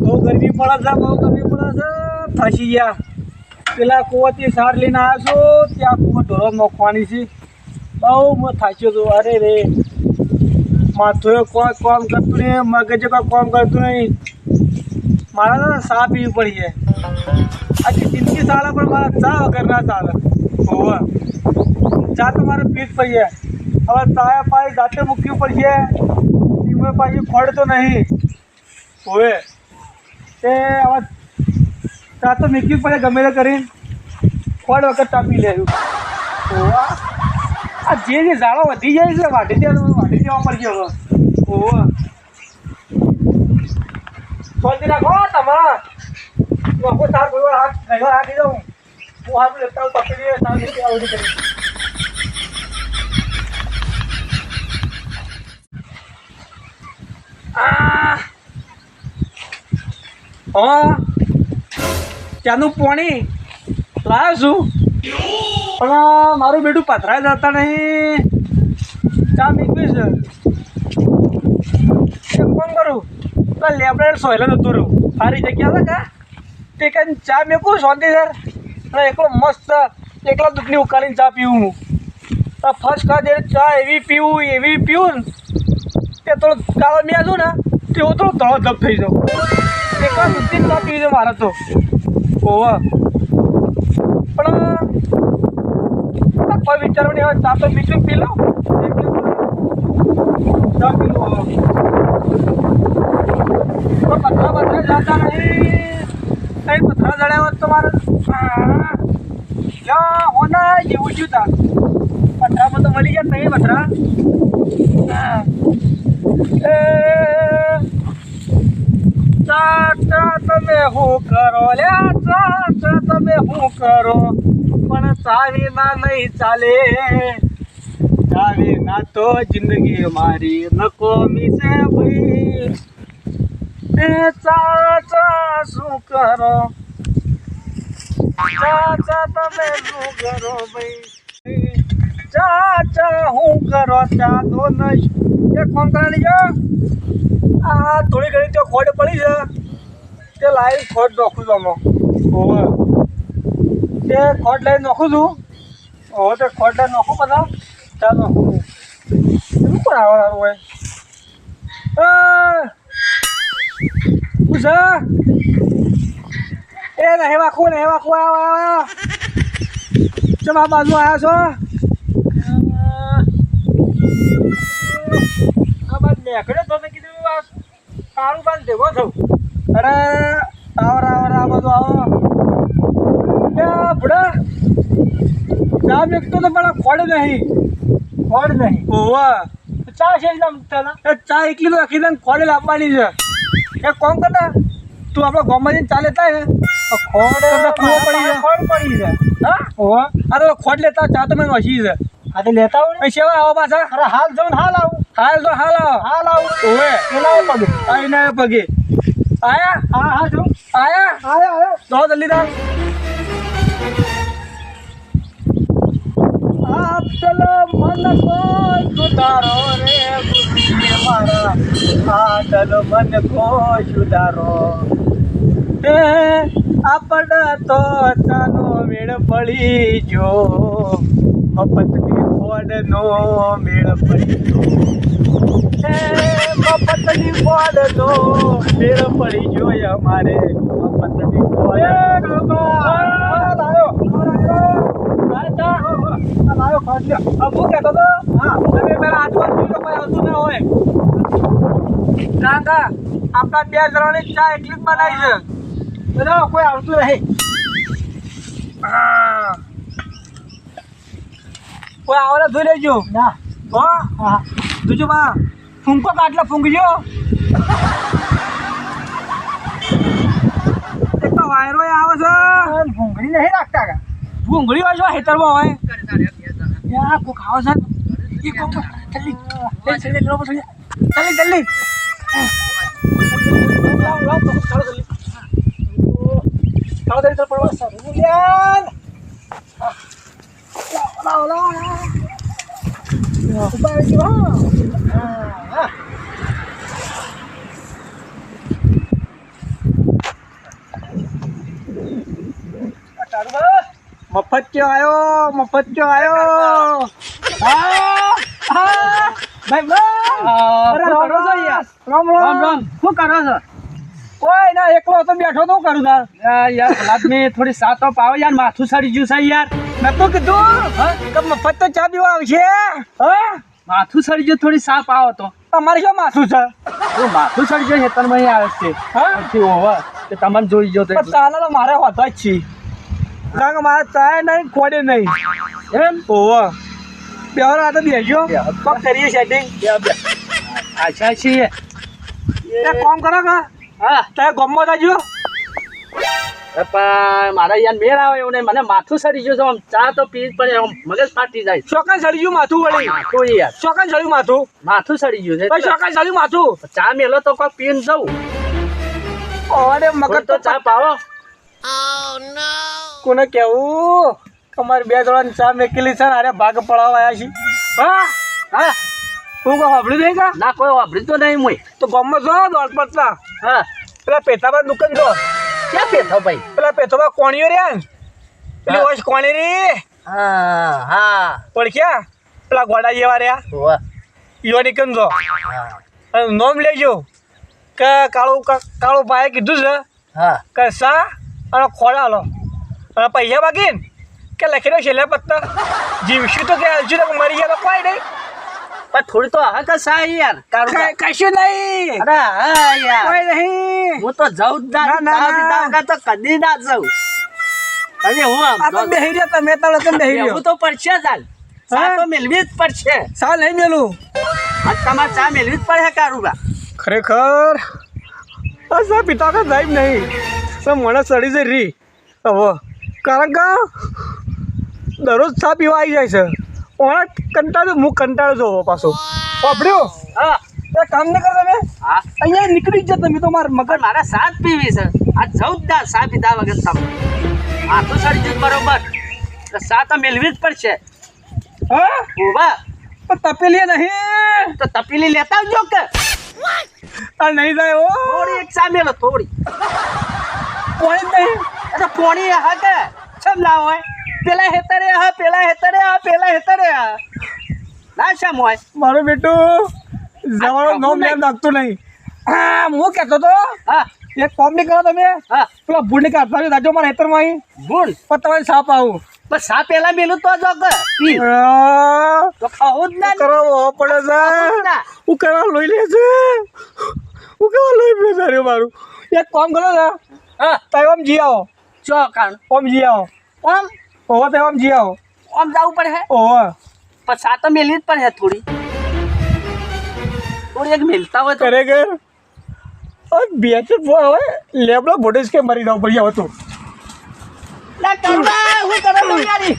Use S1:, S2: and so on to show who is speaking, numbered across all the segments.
S1: બહુ ગરમી પડે છે થાકી ગયા. પેલા કુવાથી સાર લઈને આવ્યો છું, ત્યાં કુવા ઢોરો નોખવાની છે. બહુ થાક્યો છું. અરે રે માથું કોઈ કામ કરતું નહીં, મગજે કોઈ કામ કરતું નહીં. મારા ચા પીવી પડી છે. આખી જિંદગી ચાલે પણ મારા ચા વગર ના ચાલે. હોવે ચા તો મારે પીવી જ પડી છે. હવે ચાયા પાણી જાતે મૂકવી પડશે. એમાં પાછી ખોડ તો નહીં. હોવે તે હવે ચા તો મૂકવી પડે ગમે તે કરીને. ખોડ વખત ચા પી લેવું. હોવા આ જે ઝાડો વધી જાય છે વાટી દેવા પડશે હવે. હોવે શાંતિ રાખો તમારા આખો સાર કોઈ હાથ ઘણી રાખી દઉં. હું હાથ લેતા હું પકડી સાર લેતી આવડી કરી. હા ત્યાંનું પાણી લાવ્યો છું, પણ મારું બેટું પથરાય જતા નહીં. ચા મૂકવી છે. કોણ કરું લેબરેટ સોયલે જતું રહું. સારી જગ્યા છે કા તે કંઈ ચા મેકું શાંતિ સર. અને એકલો મસ્ત એકલા દૂધની ઉકાળીને ચા પીવું હું. ફર્સ્ટ ક્લાસ ચા એવી પીવું ને તે થોડો કાળો મેજું ને તેવું થોડું ધડો ધપ થઈ જાઉં. એકલા દૂધની ચા પીવી છે મારે તો. ઓવા પણ કોઈ વિચારવું નહીં. હવે ચા તો મીઠું પી લો. ચા પી લો. પથરા જતા નહીં. કઈ પથરા જડ્યા હોત તો મારે હોના જેવું છું. તા પથરામાં તો મળી ગયા નહીં પથરા. ચા તમે શું કરો લ્યા? ચા તમે શું કરો? પણ ચા વિના નહીં ચાલે. ચા વિના તો જિંદગી મારી નકોમી છે ભાઈ. ચા શું કરો? ચા તમે શું કરો ભાઈ? ચા હું કરો? ચા તો નહીં. એક ફોન કરી લેજો. આ થોડી ઘણી તો ખોટ પડી છે તે લાવી ખોટ નાખું છું આમાં. હોવે તે ખોટ લઈને નાખું છું. હોવે તે ખોટ લઈને નાખું બધા ચા નાખું. શું પણ આવવાનું હોય પૂછા એ નહીં વાખું આવ્યા ચમ આ બાજુ આવ્યા છો? આ બાજુ નીકળે તો મેં કીધું સારું બાંધ ભેગો થયું. અરે આ બાજુ આવો. ભૂડા ચા મેકતો તો પણ ખોડ નહીં. હોવા ચા છે ચા એકલી તો રાખી દે. ખોડે લાવવાની છે. એક કોમ કરતા તું આપણા ગામમાં જઈને ચા લેતા હે ખોડ પડી છે. હા હોવા અરે ખોડ લેતા ચા તો મને વસી છે. હા તો લેતા આવું ને સેવા આવો પાછા. અરે હાલ જાઉં હાલ આવું. ઓવે એના પગે આયા. હા જાઉં આયા તો જલ્દી રાખ. આપ ચલો મન કો સુધારો રે મારા. આ ચલો મન કો સુધારો. આપણ તો ચાનો મેળ પડી જો. મફતની ખોડનો મેળ પડી જો. મફતની ખોડનો મેળ પડી જો અમારે. મફતની ખોડ હું કહેતો હતો તમે પેલા આજુબાજુ કોઈ આવતું ના હોય. કાકા આપણા 2 જણાની ચા એટલી જ બનાવી છે. બધા કોઈ આવતું નહીં. કોઈ આવડે ધોઈ લેજો. ના હા જોજો બા ફૂંકો કાટલા ફૂંકજો. એક તો વાયરો આવે છે. ભૂંગળી નહીં રાખતા કા? ભૂંગળી હોય છે હેતરમાં હોય. કોક આવે છે. એ કોક જલ્દી જલ્દી મફત્યો આયો. હા ભાઈ
S2: શું કરો છો યાર?
S1: રામ
S2: રામ રામ. શું કરો છો?
S1: કોઈ ના, એકલો તો બેઠો તો કરું તાર.
S2: યાર આદમી થોડી સાતો પાવો યાર, માથું સડી ગયું છે યાર.
S1: મેં તો કીધું કે મફત તો ચા પીવા આવશે. હા,
S2: માથું સડી ગયું, થોડી સા પાવો તો.
S1: તમારે શું માથું છે?
S2: માથું સડી ગયું હેતરમાં આવે છે.
S1: હા,
S2: પછી ઓવા કે તમને જોઈ ગયો તો
S1: પણ ચાલો તો મારે હોતો જ છે. કારણ કે મારે ચાય નહીં, ખોડે નહીં.
S2: એમ
S1: ઓવા બેહરો આ તો બેસજો, પગ કરીએ સેટિંગ.
S2: આશા છીએ.
S1: એક કામ કરો કે
S2: હા
S1: તમે ગમમાં જજો.
S2: પણ મારા યાર મેળ આવે એવું નહીં, મને માથું સડી ગયું છે. આમ ચા તો પી જ પડે, આમ મગજ ફાટી જાય.
S1: ચોકન સડી ગયું માથું વળી.
S2: માથું યાર
S1: ચોકન સડ્યું માથું.
S2: માથું સડી ગયું છે
S1: ભાઈ
S2: એટલે.
S1: ચોકન સડ્યું માથું.
S2: ચા મેલો તો કોઈ પીને જવું.
S1: અરે મગજ
S2: તો ચા પાવો.
S1: કોને કેવું અમારે બે જણાની ચા મેકેલી છે ને, અરે ભાગ પડાવવા આવ્યા છીએ. હા
S2: હા
S1: તું કોઈ સાંભળ્યું નહીં કા?
S2: ના કોઈ વાપરી તો નહીં મુય.
S1: તો ગમમાં જો દોડ પડતા
S2: હા
S1: પેલા પેથામાં દુકાન જો,
S2: ક્યાં બેઠો ભાઈ?
S1: પેલા પેથામાં કોણીઓ રહ્યા ને, પેલી
S2: હા.
S1: વોશ કોણી રી
S2: હા હા
S1: ઓળખ્યા? પેલા ગોડા જેવા રહ્યા
S2: વાહ.
S1: ઈવાની કન જો.
S2: હા
S1: અને નોમ લેજો કે કાળું ભાઈએ કીધું છે
S2: હા
S1: કે સા અને ખોડા લો અને પૈસા બાકી ને કે લખી દો છેલ્લે પત્તા. જીવશું તો કે હજુ તો મરી ગયા તો કોઈ નહીં.
S2: પણ થોડી તો હા કસા યાર કારું.
S1: કશું નહીં,
S2: અરે હા યાર
S1: કોઈ નહીં.
S2: હું તો જાઉં જ ના.
S1: ના, ના,
S2: ચા પીધા
S1: ના.
S2: વગર તો કદી ના જાઉં. અરે હું આમ
S1: આ તો બેહી રહ્યો તમે તાળો તમે બેહી
S2: એવું
S1: રહ્યો.
S2: તો પડશે ચાલ. ચા
S1: હા?
S2: તો મેળવી જ પડશે.
S1: સા નહીં મેલું.
S2: આજ તમારે ચા મેળવી જ પડશે કારુબા.
S1: ખરેખર આ સા પિતા કે સાહેબ નહીં તો મને સડી જઈ રી હવે. કારણ કે દરરોજ ચા પીવા આવી જાય છે. ઓને કંટાળ્યું, હું કંટાળો છો હવે પાછો. વાપર્યો
S2: હા
S1: એ કામ નહીં કરો તમે,
S2: હા
S1: અહીંયા નીકળી જ તમે તો મારા મગજ.
S2: પણ મારે સાત પીવી છે. આ જાઉં જ ના ચા પીધા વગર તમે. આ તો સડી જશે બરોબર. તો ચા તો મેળવી જ પડશે.
S1: હા
S2: ઉભા
S1: પણ તપેલી નહીં.
S2: તો તપેલી લેતા આવજો કે.
S1: આ નહીં જાય ઓ.
S2: થોડી એક ચા મેલો થોડી.
S1: કોઈ જ નહીં.
S2: અરે પોણી હા કે ચમ ના હોય? પેલા હેતરે હા, પેલા હેતરે હા, પેલા હેતરે હા. ના શમ હોય?
S1: મારું બેટું જવાનો નોમ યાદ નાખતું નહીં. હા હું કહેતો તો
S2: હા
S1: એક કોમ નહીં કરો તમે,
S2: હા
S1: પેલા ભૂંડી કાઢતા દાજો મારા હેતરમાં અહીં
S2: ગુણ.
S1: પણ તમારે સાપ આવું
S2: બસ સા પેલા મેલું તો જો કે પી. તો ખાવું જ ના.
S1: કરવા પડે છે.
S2: ખાવું જ ના.
S1: હું કરવા લોહી લે છે, હું કરવા લોહી પીએ છે. અરે મારું એક કામ કરો ને,
S2: હા
S1: તમે આમ જી આવો,
S2: ચો કાણ
S1: આમ જી આવો.
S2: આમ
S1: ઓહો તમે આમ જી આવો.
S2: આમ જવું પડે હે.
S1: ઓહો
S2: પણ સા તો મેલી જ પડે થોડી. થોડી એક મેલતા હોય તો.
S1: ખરેખર બે હવે લેબડો ભોડે કે મરી જવું પડી હવે તું.
S2: લા કરવા હું કરે તો યારી.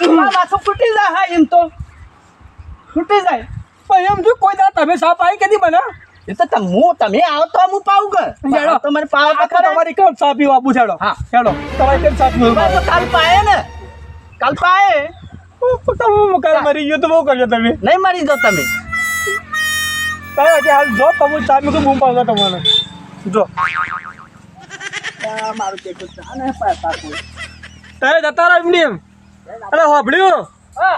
S2: આ માથું ફૂટી જાય હા એમ તો.
S1: છૂટી જાય પણ એમ જો કોઈ દાડો તમે સાપ આવી કેદી બને?
S2: એ તો તમે આવો તો હું પાઉં કે.
S1: હેડો.
S2: તમારે પાવ
S1: આ તો તમારી કેમ ચા પીવા આપું છેડો.
S2: હા.
S1: હેડો તમારી કેમ ચા પીવા
S2: તો કાલ પાયે ને. કાલ પાયે.
S1: તમે કાલ મરી ગયો તો બહુ કરજો તમે.
S2: નહીં મરી દો તમે.
S1: તમે હજી હાલ જો તમે ચા મૂકી બૂમ પાડો તમને જો.
S2: મારું પેટું ચા ને પાતા કોઈ.
S1: તમે જતા રહો એમની એમ. અરે હોભળ્યું
S2: હા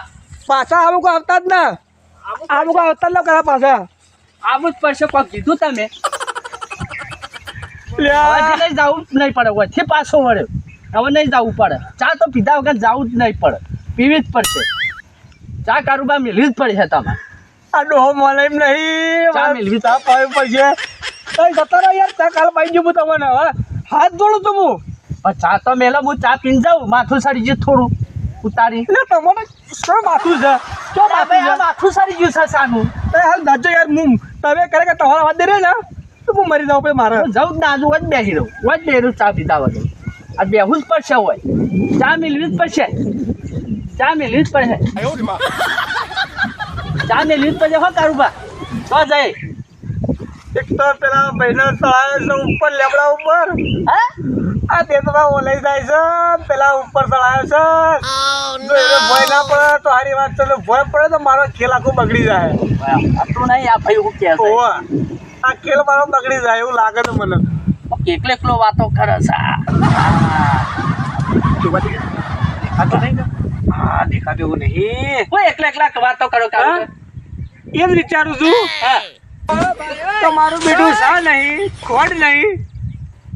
S1: પાછા અમુક આવતા જ ના. અમુક આવતા જ ના કરા પાછા.
S2: આવું જ પડશે કોક કીધું તમે.
S1: લ્યા.
S2: હવે નહીં જવું જ નહીં પડે વચ્ચે પાછો વળ્યો. હવે નહીં જવું પડે. ચા તો પીધા વગર જવું જ નહીં પડે. પીવી જ પડશે. ચા કારુબા મેળવી જ પડશે તમારે.
S1: આ ડોહો મને એમ નહીં.
S2: ચા મેળવી
S1: ચા પાવી પડશે. તમે જતા રહો યાર, ચા કાલ પાઈ જવું તમને. હવે હાથ જોડું તું હું.
S2: પણ ચા તો મેલો હું ચા પીને જાઉં. માથું સડી ગયું થોડું ઉતારી.
S1: એટલે તમારે શું માથું છે? શું માથું છે?
S2: માથું સડી ગયું છે સાનું.
S1: તમે હાલ દાજો યાર મુમ. તમે કરે કે તમારા વાત દે રે ને તો હું મરી જાઉં પછી મારે.
S2: હું જાઉં જ ના આજુ જ બેસી રહું. જ બેસી રહું ચા પીધા વગર. આ બેહવું જ પડશે હોય. ચા મેળવી જ પડશે. ચા મેળવી જ પડશે. ચા મેળવી જ પડશે હો કારુબા. તો જાય.
S1: એક તો પેલા ભાઈના તળાવે છે ઉપર લેબડા ઉપર.
S2: હા
S1: આ તે તો ઓલાઈ જાય છે પેલા ઉપર તળાવે છે. જો એને ભય ના પડે તો હારી વાત છે. ભય પડે તો મારો ખેલ આખો બગડી જાય.
S2: આ તો નહીં આ ભાઈ હું કહે છે.
S1: ઓવા આ ખેલ મારો બગડી જાય એવું લાગે છે મને.
S2: એકલો એકલો વાતો કરે છે.
S1: દેખાતો નહીં ને? હા દેખાતો એવું નહીં.
S2: કોઈ એકલા વાતો કરો
S1: હા?
S2: કારુબા.
S1: એમ વિચારું છું
S2: હા
S1: તમારું બેટું ચા નહીં ખોડ નહીં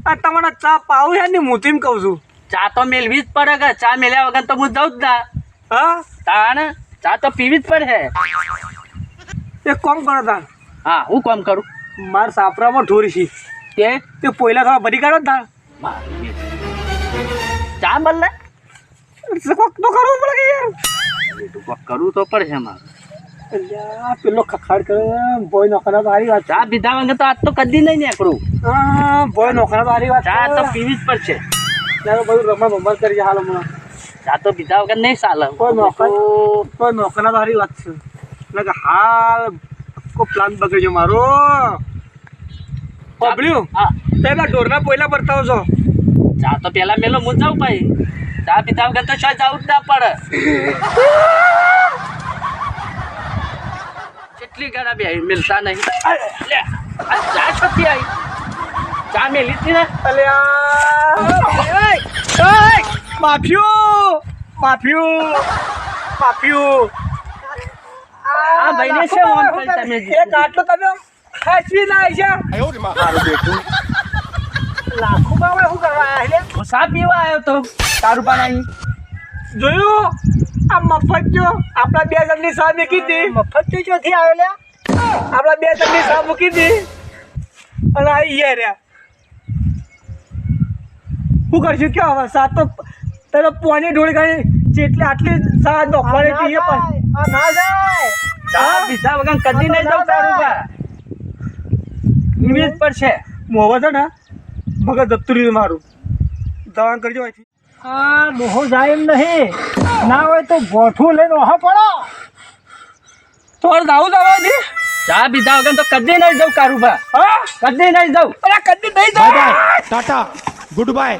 S1: આ તમારા ચા પાવું છે ને હું તેમ કહું છું.
S2: ચા તો મેળવી જ પડે કે ચા મેલ્યા વગર તો હું જાઉં જ ના.
S1: હા
S2: તાણ ચા તો પીવી જ પડે.
S1: એક કામ કરો તાણ
S2: હા હું કામ કરું
S1: મારા સાપરામાં ઢોર છે
S2: તે
S1: તે પહેલા થોડા ભરી કાઢો ને તાણ
S2: ચા બદલે
S1: કોક તો કરવું પડે કે યાર.
S2: કરવું તો પડશે મારે.
S1: અલ્યા, પેલો ખખાડ કરે બોય નોખના તો હારી વાત.
S2: ચા પીધા વગર તો આજ તો કદી નહીં નીકળું.
S1: હા બોય નોખના તો હારી વાત.
S2: ચા તો પીવી જ પડશે.
S1: ત્યારે બધું રમણ ભમણ કરી હાલ હમણાં
S2: ચા તો પીધા વગર નહીં ચાલે.
S1: કોઈ નોખના તો હારી વાત છે એટલે કે હાલ કોઈ પ્લાન બગડ્યો મારો પબડ્યું
S2: હા
S1: પેલા ઢોરના પોયલા બતાવો છો.
S2: ચા તો પેલા મેલો હું જાઉં ભાઈ. ચા પીધા વગર તો શા જવું જ ના પડે. કેટલી ગાડા બે મિલતા નહીં. લે, આ ચા છોથી આવી. ચા મેલી હતી ને.
S1: માફિયું
S2: આ ભાઈને છે ઓન કરી તમે
S1: એક આટલો તમે ખાસવી ના છે મારું બેટું લાખો બાવળે શું કરવા આવ્યા
S2: હું ચા પીવા આવ્યો તો તારું પણ અહીં
S1: જોયું આ મફત જો આપણા બે જણની સા મૂકી હતી મફત ચોથી આવેલા આપણા બે જણની સા મૂકી હતી અને આવી ગયા રહ્યા શું કરશું ક્યાં હવે સા તો તને પોની ઢોળી કાઢી જેટલી આટલી સા નોખવાની હતી એ પણ ના જાય
S2: ચા પીધા વગર કદી નહીં જાઉં તારું બા. પીવી જ પડશે.
S1: મોવા છે ને મગજ જતું રહ્યું મારું દવા કરજો અહીંથી. હા મોહો જાય એમ નહીં ના હોય તો ગોઠવું લઈને ઓહો પડો થોડું દાવું દવા
S2: ચા પીધા વગર તો કદી નહીં જાઉં કારુબા.
S1: હા
S2: કદી નહીં જાઉં.
S1: અરે કદી નહીં
S3: બાય
S1: જાય
S3: બાય ટાટા ગુડ બાય